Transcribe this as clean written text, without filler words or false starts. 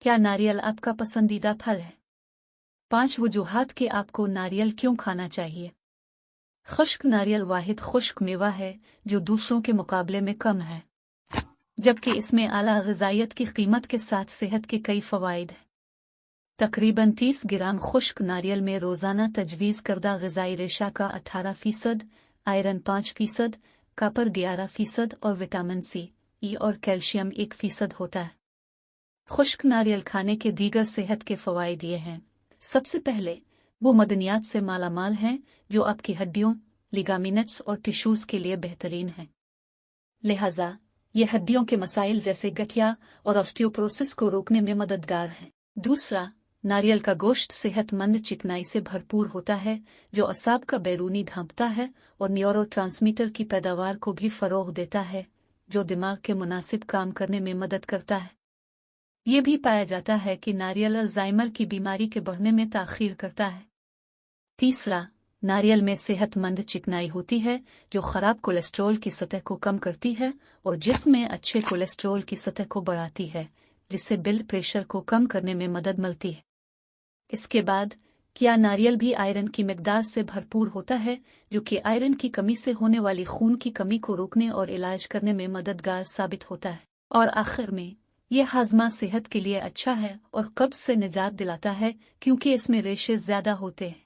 क्या नारियल आपका पसंदीदा फल है? 5 वजूहात के आपको नारियल क्यों खाना चाहिए। खुश्क नारियल वाहिद खुश्क मेवा है जो दूसरों के मुकाबले में कम है, जबकि इसमें आला ग़िज़ाइयत की कीमत के साथ सेहत के कई फ़वाइद हैं। तकरीबन 30 ग्राम खुश्क नारियल में रोज़ाना तजवीज़ करदा ग़िज़ाई रेशा का 18%, आयरन 5%, कॉपर 11% और विटामिन सी, ई और कैल्शियम 1% होता है। खुश्क नारियल खाने के दीगर सेहत के फ़वाइद ये हैं। सबसे पहले वो मदनियात से मालामाल हैं जो आपकी हड्डियों, लिगामिनेट्स और टिश्यूज़ के लिए बेहतरीन हैं। लिहाजा ये हड्डियों के मसाइल जैसे गठिया और ऑस्टियोपोरोसिस को रोकने में मददगार हैं। दूसरा, नारियल का गोश्त सेहतमंद चिकनाई से भरपूर होता है जो असाब का बैरूनी ढांपता है और न्यूरोट्रांसमीटर की पैदावार को भी फ़रोग़ देता है जो दिमाग के मुनासिब काम करने में मदद करता है। ये भी पाया जाता है कि नारियल अल्ज़ाइमर की बीमारी के बढ़ने में ताख़ीर करता है। तीसरा, नारियल में सेहतमंद चिकनाई होती है जो ख़राब कोलेस्ट्रॉल की सतह को कम करती है और जिस्म में अच्छे कोलेस्ट्रॉल की सतह को बढ़ाती है, जिससे ब्लड प्रेशर को कम करने में मदद मिलती है। इसके बाद क्या नारियल भी आयरन की मिकदार से भरपूर होता है जो कि आयरन की कमी से होने वाली खून की कमी को रोकने और इलाज करने में मददगार साबित होता है। और आखिर में यह हाजमा सेहत के लिए अच्छा है और कब्ज़ से निजात दिलाता है क्योंकि इसमें रेशे ज़्यादा होते हैं।